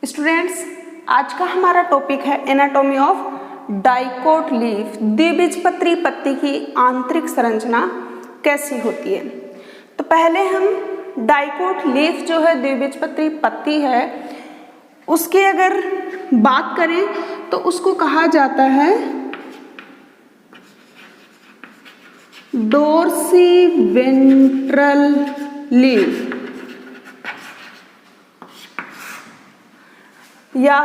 Students, आज का हमारा टॉपिक है एनाटॉमी ऑफ डाइकोट लीफ। द्विबीजपत्री पत्ती की आंतरिक संरचना कैसी होती है। तो पहले हम डाइकोट लीफ जो है द्विबीजपत्री पत्ती है उसके अगर बात करें तो उसको कहा जाता है डोर्सीवेंट्रल लीफ या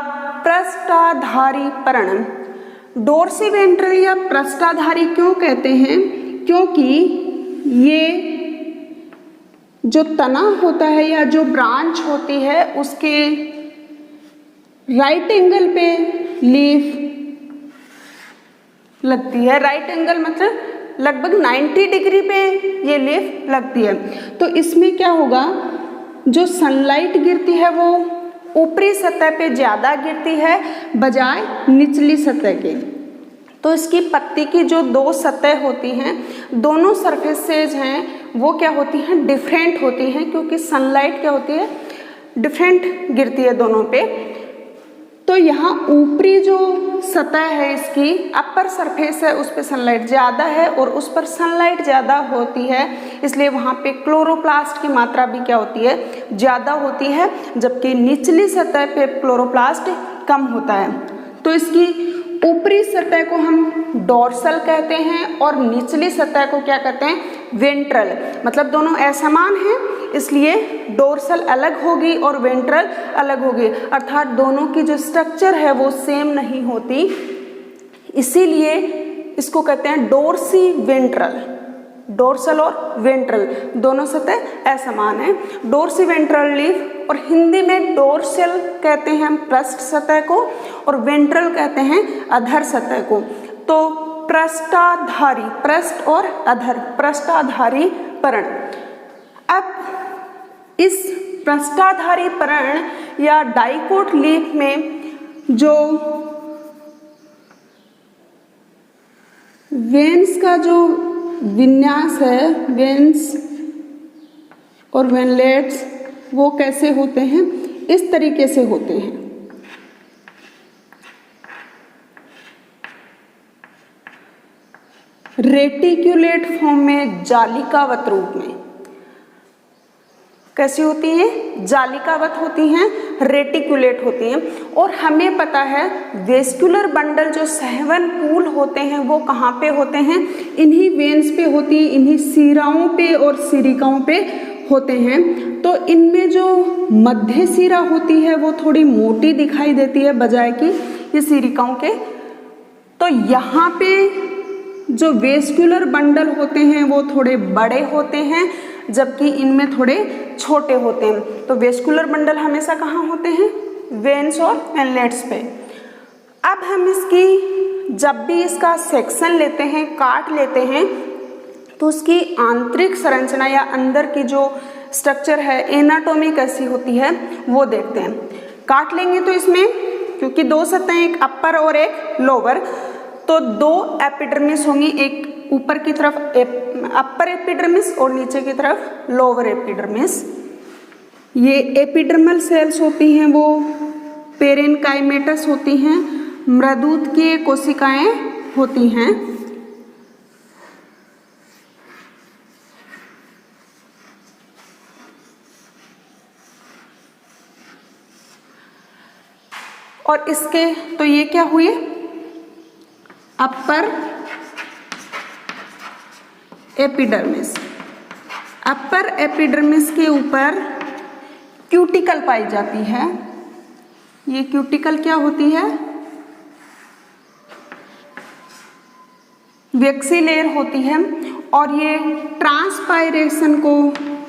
पृष्ठाधारी पर्ण। डोर्सीवेंट्रल या पृष्ठाधारी क्यों कहते हैं? क्योंकि ये जो तना होता है या जो ब्रांच होती है उसके राइट एंगल पे लीफ लगती है। राइट एंगल मतलब लगभग 90 डिग्री पे ये लीफ लगती है। तो इसमें क्या होगा, जो सनलाइट गिरती है वो ऊपरी सतह पे ज़्यादा गिरती है बजाय निचली सतह के। तो इसकी पत्ती की जो दो सतह होती हैं, दोनों सरफेसेज हैं वो क्या होती हैं, डिफरेंट होती हैं, क्योंकि सनलाइट क्या होती है, डिफरेंट गिरती है दोनों पे। तो यहाँ ऊपरी जो सतह है इसकी अपर सरफेस है उस पर सनलाइट ज़्यादा है और उस पर सनलाइट ज़्यादा होती है, इसलिए वहाँ पे क्लोरोप्लास्ट की मात्रा भी क्या होती है, ज़्यादा होती है, जबकि निचली सतह पे क्लोरोप्लास्ट कम होता है। तो इसकी ऊपरी सतह को हम डोर्सल कहते हैं और निचली सतह को क्या कहते हैं, वेंट्रल। मतलब दोनों असमान हैं, इसलिए डोर्सल अलग होगी और वेंट्रल अलग होगी, अर्थात दोनों की जो स्ट्रक्चर है वो सेम नहीं होती, इसीलिए इसको कहते हैं डोर्सीवेंट्रल। डोर्सल और वेंट्रल दोनों सतह असमान है। डोर्सीवेंट्रल लीफ, और हिंदी में डोर्सल कहते हैं हम पृष्ठ सतह को और वेंट्रल कहते हैं अधर सतह को। तो पृष्ठाधारी, पृष्ठ और अधर, पृष्ठाधारी पर्ण। अब इस पृष्ठाधारी पर्ण या डाइकोट लीफ में जो वेन्स का जो विन्यास है, वेन्स और वेनलेट्स, वो कैसे होते हैं, इस तरीके से होते हैं। रेटिक्युलेट फॉर्म में, जालिकावत रूप में। कैसी होती हैं? जालिकावत होती हैं, रेटिक्युलेट होती हैं। और हमें पता है वेस्कुलर बंडल जो सहवन पूल होते हैं वो कहाँ पे होते हैं, इन्हीं वेन्स पे होती है, इन्हीं सिराओं पे और सिरिकाओं पे होते हैं। तो इनमें जो मध्य सिरा होती है वो थोड़ी मोटी दिखाई देती है बजाय कि ये सिरिकाओं के। तो यहाँ पे जो वेस्कुलर बंडल होते हैं वो थोड़े बड़े होते हैं, जबकि इनमें थोड़े छोटे होते हैं। तो वेस्कुलर बंडल हमेशा कहाँ होते हैं, वेन्स और वेनलेट्स पे। अब हम इसकी जब भी इसका सेक्शन लेते हैं, काट लेते हैं, तो उसकी आंतरिक संरचना या अंदर की जो स्ट्रक्चर है, एनाटॉमी कैसी होती है वो देखते हैं। काट लेंगे तो इसमें, क्योंकि दो सतहें, एक अपर और एक लोअर, तो दो एपिडर्मिस होंगी, एक ऊपर की तरफ अपर एपिडर्मिस और नीचे की तरफ लोअर एपिडर्मिस। ये एपिडर्मल सेल्स होती हैं वो पेरेनकाइमेटस होती हैं, मृदुत की कोशिकाएं होती हैं। और इसके तो ये क्या हुए, अपर एपिडर्मिस। अपर एपिडर्मिस के ऊपर क्यूटिकल पाई जाती है। ये क्यूटिकल क्या होती है, वैक्सी लेयर होती है, और ये ट्रांसपायरेशन को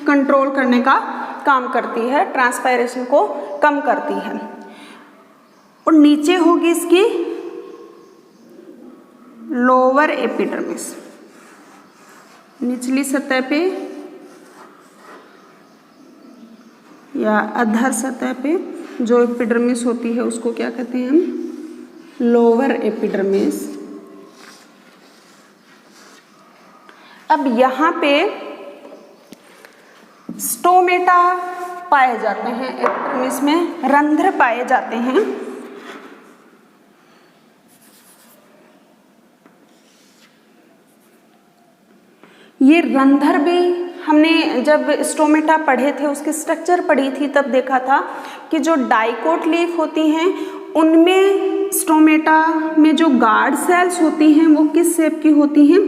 कंट्रोल करने का काम करती है, ट्रांसपायरेशन को कम करती है। और नीचे होगी इसकी लोअर एपिडर्मिस, निचली सतह पे या अधर सतह पे जो एपिडर्मिस होती है उसको क्या कहते हैं हम, लोअर एपिडर्मिस। अब यहाँ पे स्टोमेटा पाए जाते हैं, एपिडर्मिस में रंध्र पाए जाते हैं। ये रंध्र भी हमने जब स्टोमेटा पढ़े थे, उसकी स्ट्रक्चर पढ़ी थी, तब देखा था कि जो डाइकोट लीफ होती हैं उनमें स्टोमेटा में जो गार्ड सेल्स होती हैं वो किस शेप की होती हैं?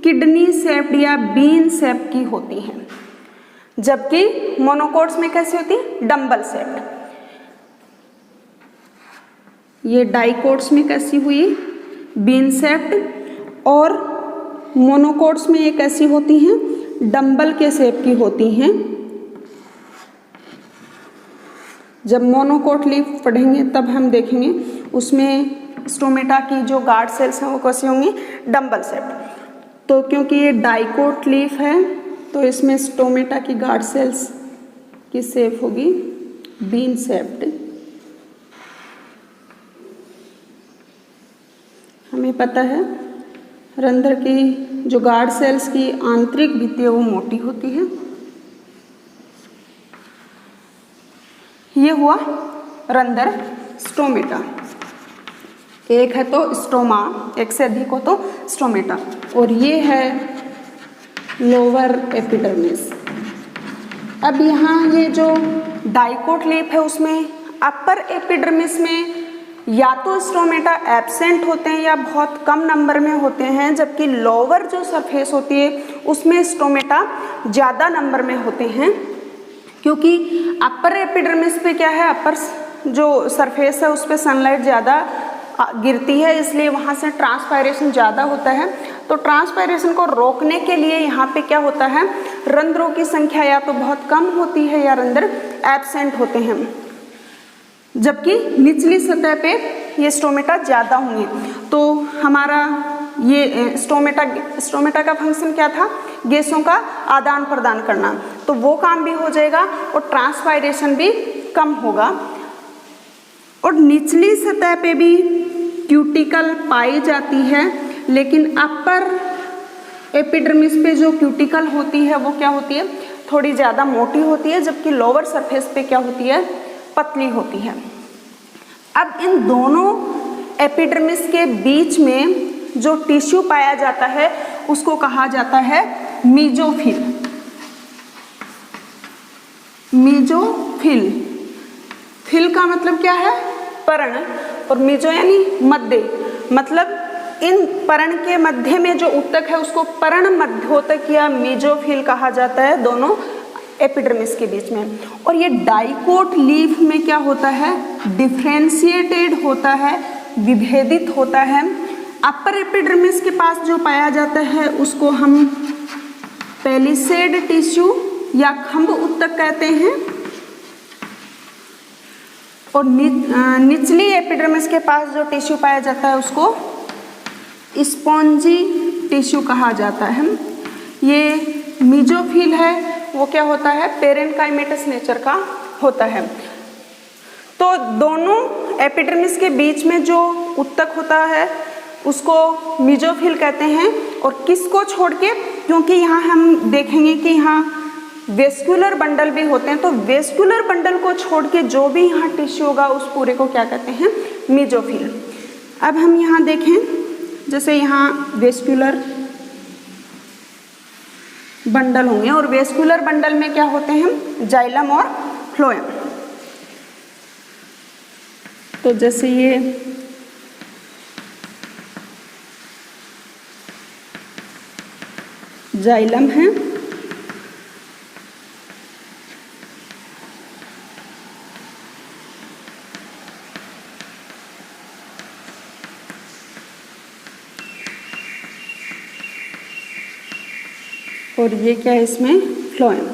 किडनी शेप्ड या बीन शेप की होती हैं, जबकि मोनोकोट्स में कैसी होती है? Dumbbell shaped. ये डाइकोट्स में कैसी हुई? बीन शेप्ड, और मोनोकोट्स में ये कैसी होती हैं? डंबल के शेप की होती हैं। जब मोनोकोट लीफ पढ़ेंगे तब हम देखेंगे उसमें स्टोमेटा की जो गार्ड सेल्स हैं वो कैसी होंगी? Dumbbell shaped. तो क्योंकि ये डाइकोट लीफ है तो इसमें स्टोमेटा की गार्ड सेल्स की शेप होगी बीन शेप्ड। हमें पता है रंध्र की जो गार्ड सेल्स की आंतरिक भित्ति है वो मोटी होती है। ये हुआ रंध्र स्टोमेटा। एक है तो स्टोमा, एक से अधिक हो तो स्टोमेटा, और ये है लोअर एपिडर्मिस। अब यहाँ ये जो डाइकोट लीफ है उसमें अपर एपिडर्मिस में या तो स्टोमेटा एब्सेंट होते हैं या बहुत कम नंबर में होते हैं, जबकि लोअर जो सरफेस होती है उसमें स्टोमेटा ज़्यादा नंबर में होते हैं। क्योंकि अपर एपिडर्मिस पे क्या है, अपर जो सरफेस है उस पर सनलाइट ज़्यादा गिरती है, इसलिए वहाँ से ट्रांसपायरेशन ज़्यादा होता है। तो ट्रांसपायरेशन को रोकने के लिए यहाँ पे क्या होता है, रंध्रों की संख्या या तो बहुत कम होती है या रंध्र एब्सेंट होते हैं, जबकि निचली सतह पे ये स्टोमेटा ज़्यादा होंगे। तो हमारा ये स्टोमेटा का फंक्शन क्या था? गैसों का आदान प्रदान करना, तो वो काम भी हो जाएगा और ट्रांसपायरेशन भी कम होगा। और निचली सतह पे भी क्यूटिकल पाई जाती है, लेकिन अपर एपिडर्मिस पे जो क्यूटिकल होती है वो क्या होती है? थोड़ी ज़्यादा मोटी होती है, जबकि लोअर सरफेस पे क्या होती है? पतली होती है। अब इन दोनों एपिडर्मिस के बीच में जो टिश्यू पाया जाता है उसको कहा जाता है मीजोफिल। मीजोफिल, फिल का मतलब क्या है? पर्ण, और मीजो यानी मध्य, मतलब इन पर्ण के मध्य में जो ऊतक है उसको पर्ण मध्योतक या मीजोफिल कहा जाता है, दोनों एपिडर्मिस के बीच में। और ये डाइकोट लीफ में क्या होता है? डिफ्रेंशिएटेड होता है, विभेदित होता है। अपर एपिडर्मिस के पास जो पाया जाता है उसको हम पेलिसेड टिश्यू या खंभ ऊतक कहते हैं, और निचली एपिडर्मिस के पास जो टिश्यू पाया जाता है उसको स्पॉन्जी टिश्यू कहा जाता है। ये मीजोफिल है वो क्या होता है? पेरेन्काइमेटस नेचर का होता है। तो दोनों एपिडर्मिस के बीच में जो ऊतक होता है उसको मीजोफिल कहते हैं। और किसको छोड़ के? क्योंकि यहाँ हम देखेंगे कि यहाँ वेस्कुलर बंडल भी होते हैं, तो वेस्कुलर बंडल को छोड़ के जो भी यहाँ टिश्यू होगा उस पूरे को क्या कहते हैं? मीजोफिल। अब हम यहाँ देखें, जैसे यहाँ वेस्कुलर बंडल होंगे, और वेस्कुलर बंडल में क्या होते हैं? जाइलम और फ्लोएम। तो जैसे ये जाइलम है, और ये क्या है इसमें? फ्लोएम।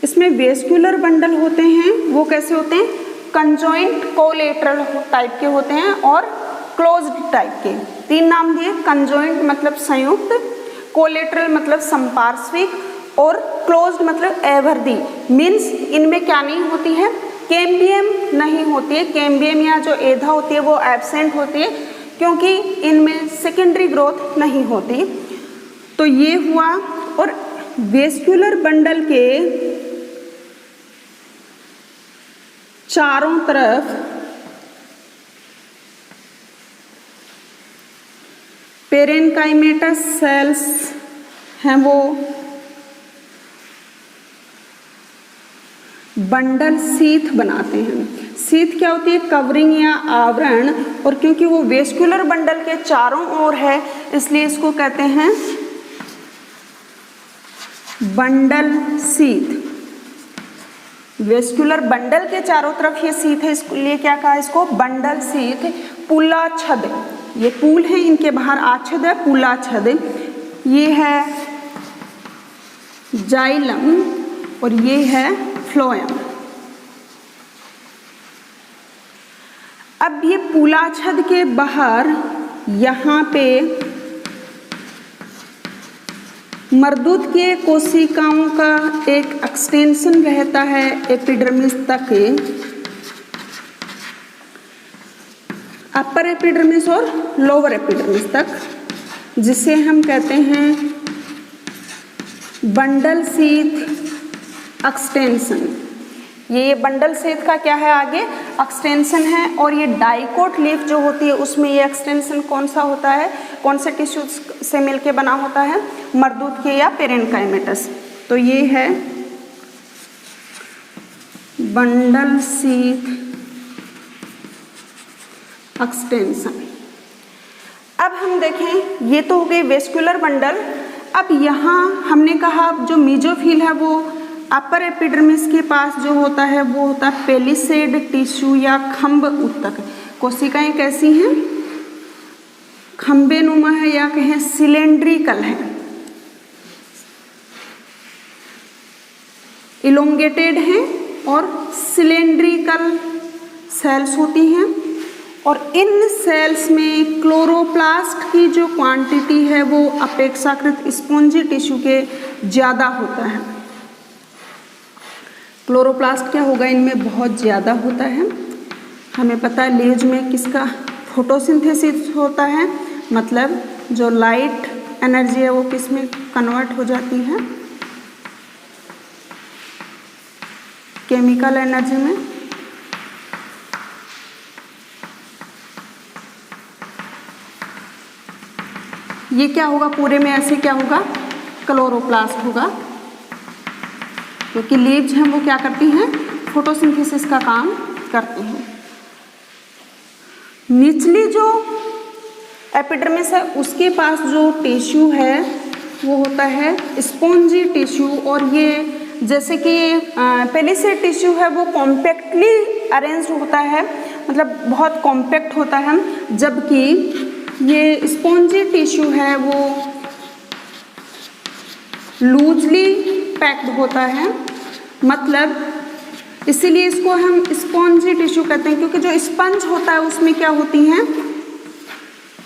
इसमें वेस्कुलर बंडल होते हैं, वो कैसे होते हैं? कंजॉइंट कोलेटरल टाइप के होते हैं और क्लोज्ड टाइप के। तीन नाम दिए, कंजॉइंट मतलब संयुक्त, कोलेटरल मतलब संपार्श्विक, और क्लोज्ड मतलब एवर्दी। मीन्स इनमें क्या नहीं होती है? कैम्बियम नहीं होती है। कैम्बियम या जो एधा होती है वो एब्सेंट होती है, क्योंकि इनमें सेकेंडरी ग्रोथ नहीं होती। तो ये हुआ। और वेस्कुलर बंडल के चारों तरफ पेरेनकाइमेटस सेल्स हैं वो बंडल सीथ बनाते हैं। सीथ क्या होती है? कवरिंग या आवरण, और क्योंकि वो वेस्कुलर बंडल के चारों ओर है इसलिए इसको कहते हैं बंडल सीथ। वेस्कुलर बंडल के चारों तरफ ये सीथ है, इसलिए क्या कहा इसको? Bundle sheath. पुलाच्छद, ये पुल है, इनके बाहर आच्छद है, पुलाच्छद। ये है जाइलम और ये है फ्लोएम। अब ये पुलाच्छद के बाहर यहाँ पे मर्दूत के कोशिकाओं का एक एक्सटेंशन रहता है एपिडर्मिस तक, अपर एपिडर्मिस और लोअर एपिडर्मिस तक, जिसे हम कहते हैं बंडल सीथ एक्सटेंशन। ये बंडल सीथ का क्या है? आगे एक्सटेंशन है। और ये डाइकोट लीफ जो होती है उसमें ये एक्सटेंशन कौन सा होता है? कौन से टिश्यू से मिलके बना होता है? मर्दूत के या पेरेनकाइमेटस। तो ये है बंडल सीथ एक्सटेंशन। अब हम देखें, ये तो हो गई वेस्कुलर बंडल। अब यहाँ हमने कहा जो मीजोफिल है वो अपर एपिडर्मिस के पास जो होता है वो होता है पेलिसेड टिश्यू या खम्ब उत्तक। कोशिकाएं कैसी हैं? खम्बे नुमा है या कहें सिलेंड्रिकल है, इलोंगेटेड हैं और सिलेंड्रिकल सेल्स होती हैं। और इन सेल्स में क्लोरोप्लास्ट की जो क्वांटिटी है वो अपेक्षाकृत स्पॉन्जी टिश्यू के ज़्यादा होता है। क्लोरोप्लास्ट क्या होगा? इनमें बहुत ज़्यादा होता है। हमें पता है लीव्स में किसका फोटोसिंथेसिस होता है, मतलब जो लाइट एनर्जी है वो किस में कन्वर्ट हो जाती है? केमिकल एनर्जी में। ये क्या होगा? पूरे में ऐसे क्या होगा? क्लोरोप्लास्ट होगा, क्योंकि लीव्स हैं वो क्या करती हैं? फोटोसिंथेसिस का काम करती हैं। निचली जो एपिडर्मिस है उसके पास जो टिश्यू है वो होता है स्पॉन्जी टिश्यू। और ये जैसे कि पेलिसेड टिश्यू है वो कॉम्पैक्टली अरेंज्ड होता है, मतलब बहुत कॉम्पैक्ट होता है, जबकि ये स्पॉन्जी टिश्यू है वो लूजली पैक्ड होता है। मतलब इसीलिए इसको हम स्पॉन्जी टिश्यू कहते हैं, क्योंकि जो स्पंज होता है उसमें क्या होती हैं?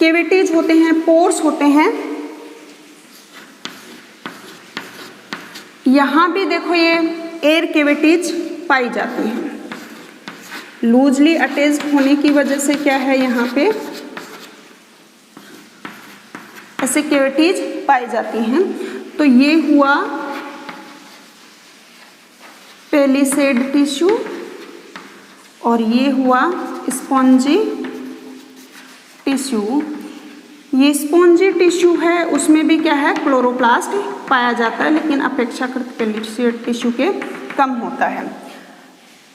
कैविटीज होते हैं, पोर्स होते हैं। यहाँ भी देखो ये एयर कैविटीज पाई जाती हैं। लूजली अटैच्ड होने की वजह से क्या है, यहाँ पे ऐसे कैविटीज पाई जाती हैं। तो ये हुआ पेलिसेड टिश्यू और ये हुआ स्पॉन्जी टिश्यू। ये स्पॉन्जी टिश्यू है उसमें भी क्या है? क्लोरोप्लास्ट पाया जाता है, लेकिन अपेक्षाकृत पेलिसेड टिश्यू के कम होता है।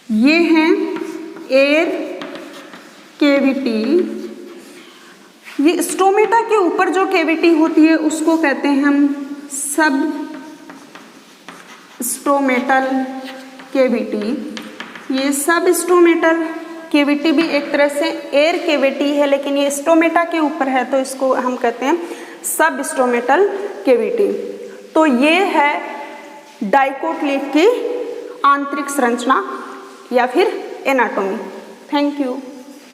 ये हैं एयर कैविटी। ये स्टोमेटा के ऊपर जो कैविटी होती है उसको कहते हैं हम सब स्टोमेटल कैविटी। ये सब स्टोमेटल कैविटी भी एक तरह से एयर कैविटी है, लेकिन ये स्टोमेटा के ऊपर है तो इसको हम कहते हैं सब स्टोमेटल कैविटी। तो ये है डाइकोट लीफ की आंतरिक संरचना या फिर एनाटॉमी। Thank you.